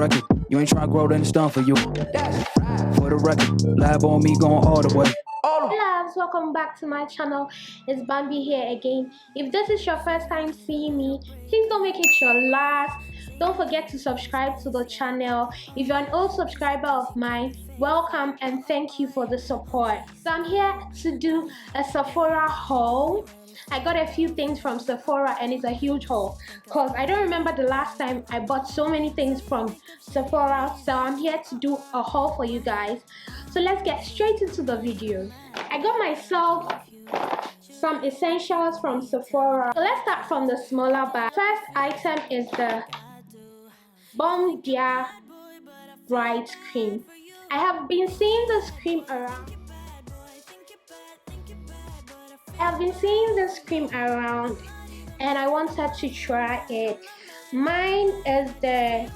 record. You ain't trying to grow, then it's done for you. For the record, lab on me going all the way. Hey loves, welcome back to my channel. It's Bambi here again. If this is your first time seeing me, please don't make it your last. Don't forget to subscribe to the channel. If you're an old subscriber of mine, welcome and thank you for the support. So I'm here to do a Sephora haul. I got a few things from Sephora and it's a huge haul because I don't remember the last time I bought so many things from Sephora, so I'm here to do a haul for you guys. So let's get straight into the video. I got myself some essentials from Sephora. So let's start from the smaller bag. First item is the Bon Dia Bright Cream. I have been seeing this cream around. And I wanted to try it. Mine is the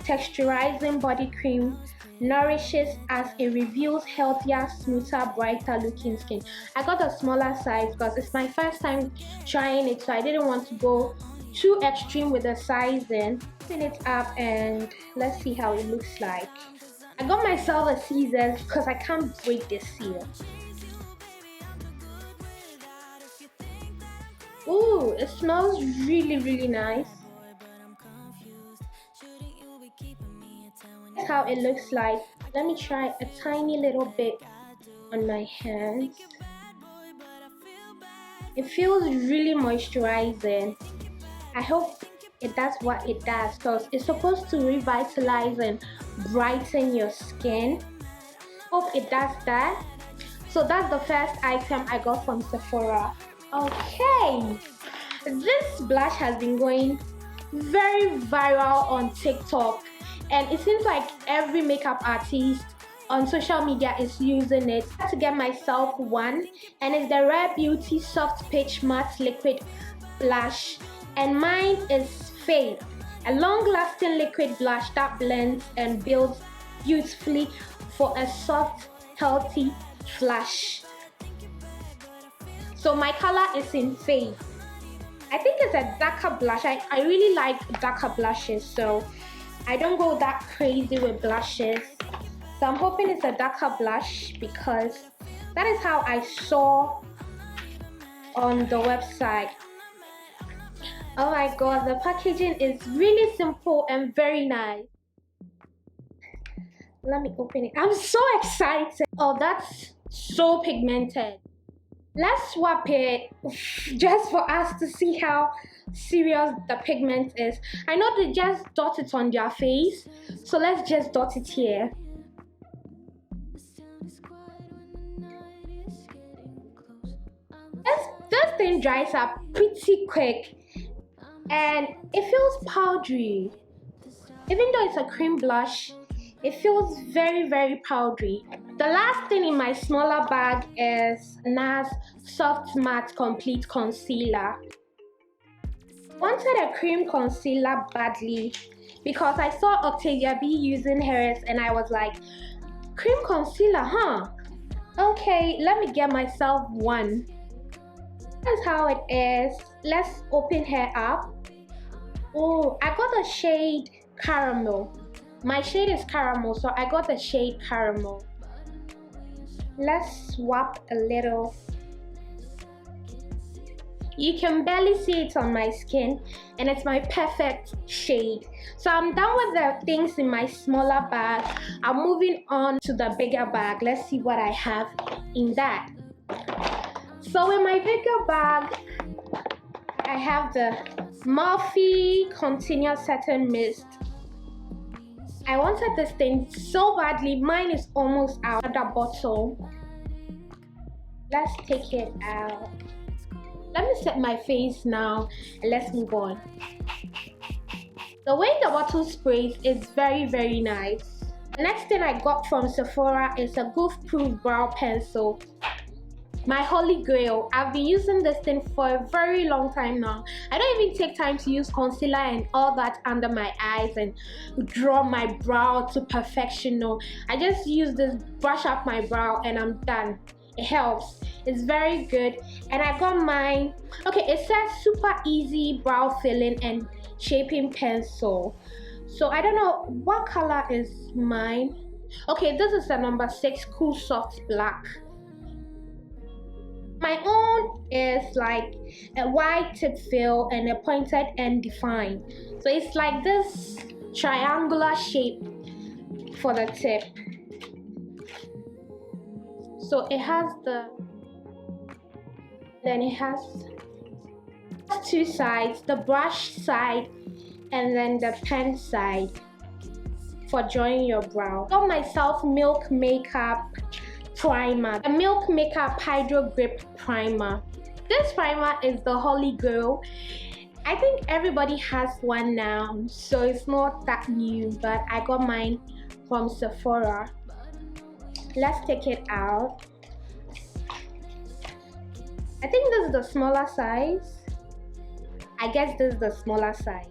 Texturizing Body Cream. Nourishes as it reveals healthier, smoother, brighter looking skin. I got a smaller size because it's my first time trying it, so I didn't want to go too extreme with the sizing. Open it up and let's see how it looks like. I got myself a scissors because I can't break this seal. Ooh, it smells really nice. That's how it looks like. Let me try a tiny little bit on my hands. It feels really moisturizing. I hope it does what it does because it's supposed to revitalize and brighten your skin. Hope it does that. So that's the first item I got from Sephora. Okay, this blush has been going very viral on TikTok and it seems like every makeup artist on social media is using it. I had to get myself one and it's the Rare Beauty Soft Pitch Matte Liquid Blush and mine is Faith, a long-lasting liquid blush that blends and builds beautifully for a soft, healthy flash. So my color is in Faith. I think it's a darker blush. I really like darker blushes, so I don't go that crazy with blushes. So I'm hoping it's a darker blush because that is how I saw on the website. Oh my god, the packaging is really simple and very nice. Let me open it. I'm so excited. Oh, that's so pigmented. Let's swap it just for us to see how serious the pigment is. I know they just dot it on their face, so let's just dot it here. This thing dries up pretty quick and it feels powdery. Even though it's a cream blush, it feels very powdery. The last thing in my smaller bag is Nars Soft Matte Complete Concealer. I wanted a cream concealer badly because I saw Octavia B using hers and I was like, cream concealer, huh? Okay, let me get myself one. That's how it is. Let's open her up. Oh, I got a shade Caramel. My shade is Caramel, so I got the shade Caramel. Let's swap a little. You can barely see it on my skin and it's my perfect shade. So I'm done with the things in my smaller bag. I'm moving on to the bigger bag. Let's see what I have in that. So in my bigger bag, I have the Morphe Continuous Setting Mist. I wanted this thing so badly. Mine is almost out of the bottle. Let's take it out. Let me set my face now and let's move on. The way the bottle sprays is very nice. The next thing I got from Sephora is a Goof-Proof brow pencil. My holy grail. I've been using this thing for a very long time now. I don't even take time to use concealer and all that under my eyes and draw my brow to perfection. No, I just use this, brush up my brow and I'm done. It helps. It's very good. And I got mine. Okay, it says super easy brow filling and shaping pencil. So I don't know what color is mine. Okay, this is the number 6 Cool Soft Black. My own is like a wide tip fill and a pointed end define. So it's like this triangular shape for the tip. So it has it has two sides, the brush side and then the pen side for drawing your brow. I got myself Milk Makeup primer, a Milk Makeup Hydro Grip primer. This primer is the holy grail. I think everybody has one now, so it's not that new, but I got mine from Sephora. Let's take it out. I think this is the smaller size. I guess this is the smaller size.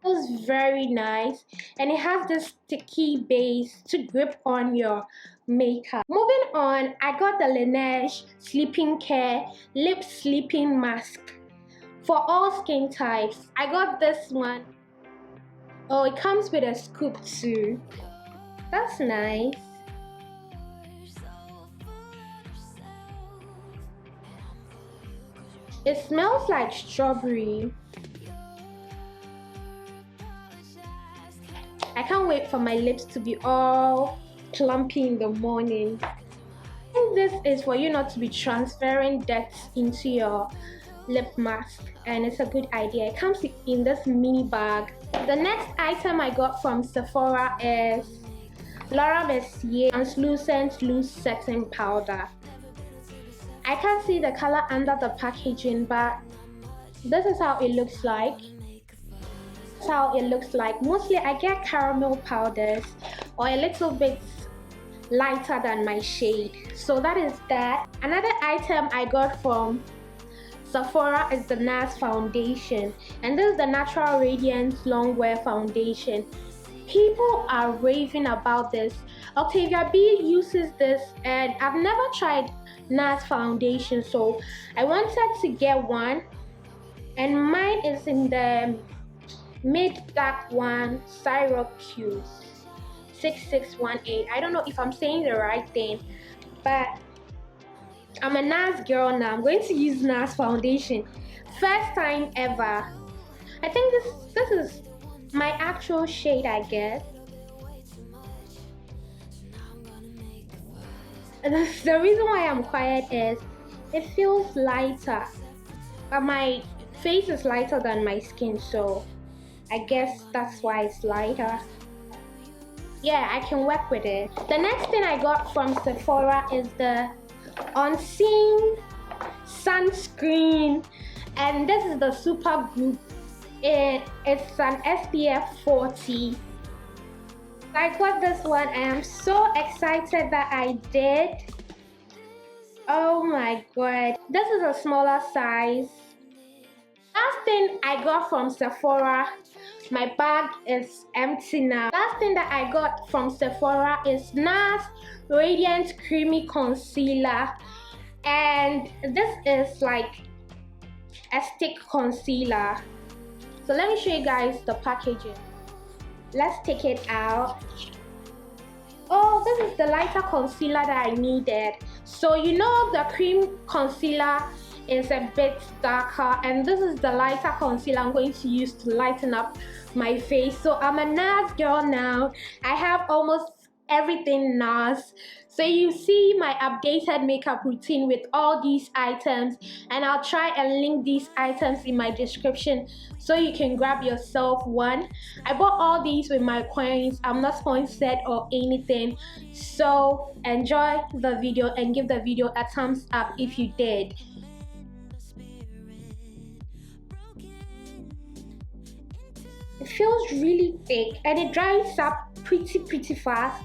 It was very nice, and it has this sticky base to grip on your makeup. Moving on, I got the Laneige Sleeping Care Lip Sleeping Mask for all skin types. I got this one. Oh, it comes with a scoop too. That's nice. It smells like strawberry. I can't wait for my lips to be all plumpy in the morning. I think this is for you not to be transferring dirt into your lip mask, and it's a good idea. It comes in this mini bag. The next item I got from Sephora is Laura Mercier Translucent Loose Setting Powder. I can't see the color under the packaging, but this is how it looks like. That's how it looks like. Mostly I get caramel powders or a little bit lighter than my shade. So that is that. Another item I got from Sephora is the Nas Foundation, and this is the Natural Radiance Longwear Foundation. People are raving about this. Octavia B uses this, and I've never tried Nas Foundation, so I wanted to get one, and mine is in the mid dark one, Syracuse 6618. I don't know if I'm saying the right thing, but I'm a Nars girl now. I'm going to use Nars Foundation. First time ever. I think this is my actual shade, I guess. The reason why I'm quiet is it feels lighter, but my face is lighter than my skin, so I guess that's why it's lighter. Yeah, I can work with it. The next thing I got from Sephora is the Unseen Sunscreen, and this is the Super Group. It's an SPF 40. I got this one. I am so excited that I did. Oh my god. This is a smaller size. Last thing I got from Sephora, my bag is empty now. Last thing that I got from Sephora is Nars Radiant Creamy Concealer, and this is like a stick concealer. So let me show you guys the packaging. Let's take it out. Oh, this is the lighter concealer that I needed. So you know the cream concealer is a bit darker, and this is the lighter concealer I'm going to use to lighten up my face. So I'm a Nars girl now. I have almost everything Nars. So you see my updated makeup routine with all these items, and I'll try and link these items in my description so you can grab yourself one. I bought all these with my coins. I'm not sponsored or anything, so enjoy the video and give the video a thumbs up if you did. It feels really thick and it dries up pretty fast.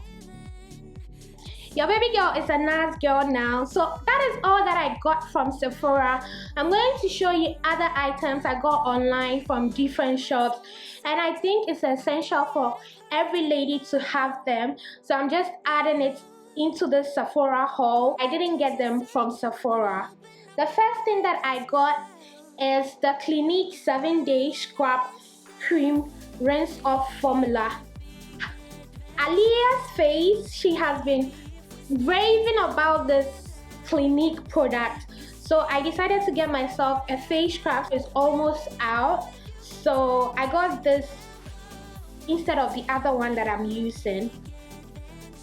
Your baby girl is a Nars girl now. So that is all that I got from Sephora. I'm going to show you other items I got online from different shops, and I think it's essential for every lady to have them. So I'm just adding it into the Sephora haul. I didn't get them from Sephora. The first thing that I got is the Clinique 7-Day Scrub Cream Rinse Off Formula. Alia's face, she has been raving about this Clinique product. So I decided to get myself a face scrub. It's almost out. So I got this instead of the other one that I'm using.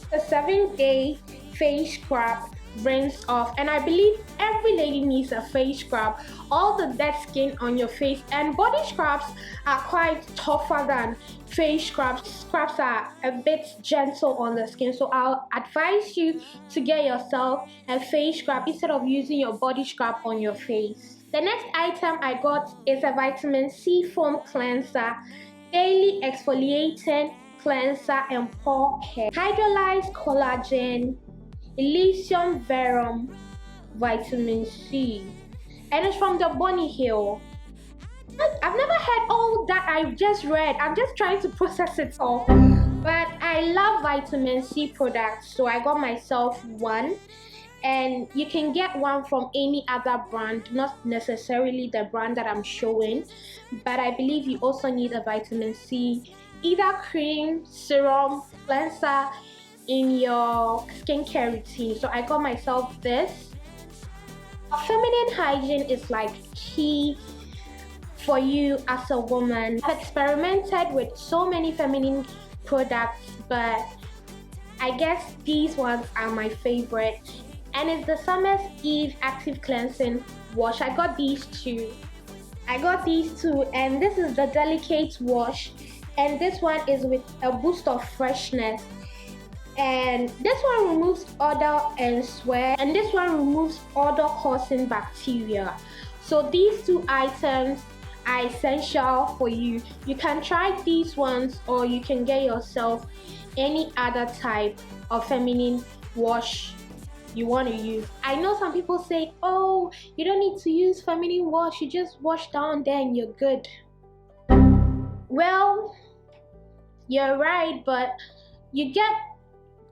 The 7-day face scrub rinse off, and I believe every lady needs a face scrub. All the dead skin on your face, and body scrubs are quite tougher than face scrubs. Scrubs are a bit gentle on the skin, so I'll advise you to get yourself a face scrub instead of using your body scrub on your face. The next item I got is a vitamin C foam cleanser, daily exfoliating cleanser and pore care. Hydrolyzed collagen, Elysium Verum, vitamin C, and it's from the Bunny Hill. I've never had all that I just read. I'm just trying to process it all. But I love vitamin C products, so I got myself one. And you can get one from any other brand, not necessarily the brand that I'm showing. But I believe you also need a vitamin C, either cream, serum, cleanser in your skincare routine. So I got myself this. Feminine hygiene is like key for you as a woman. I've experimented with so many feminine products, but I guess these ones are my favorite. And it's the Summer's Eve Active Cleansing Wash. I got these two, and this is the Delicate Wash, and this one is with a boost of freshness. And this one removes odor and sweat, and this one removes odor-causing bacteria. So these two items are essential for you. You can try these ones, or you can get yourself any other type of feminine wash you want to use. I know some people say, oh, you don't need to use feminine wash, you just wash down there and you're good. Well, you're right, but you get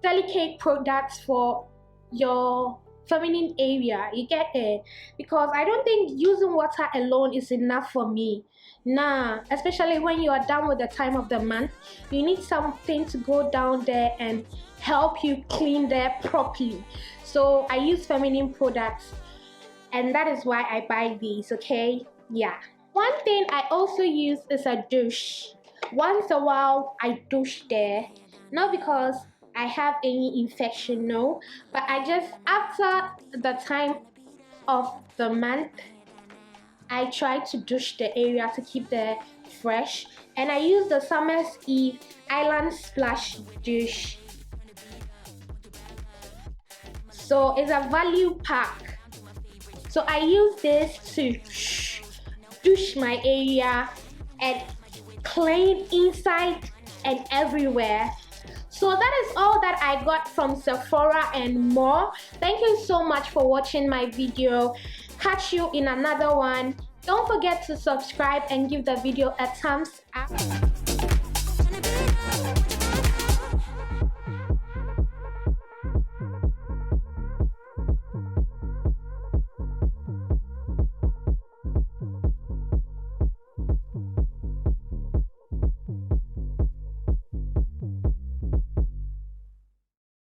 delicate products for your feminine area. You get it? Because I don't think using water alone is enough for me. Nah, especially when you are done with the time of the month, you need something to go down there and help you clean there properly. So I use feminine products, and that is why I buy these, okay? Yeah. One thing I also use is a douche. Once a while, I douche there. Not because I have any infection, no, but I just, after the time of the month, I try to douche the area to keep the fresh. And I use the Summer's Eve Island Splash Douche. So it's a value pack. So I use this to douche my area and clean inside and everywhere. So that is all that I got from Sephora and more. Thank you so much for watching my video. Catch you in another one. Don't forget to subscribe and give the video a thumbs up.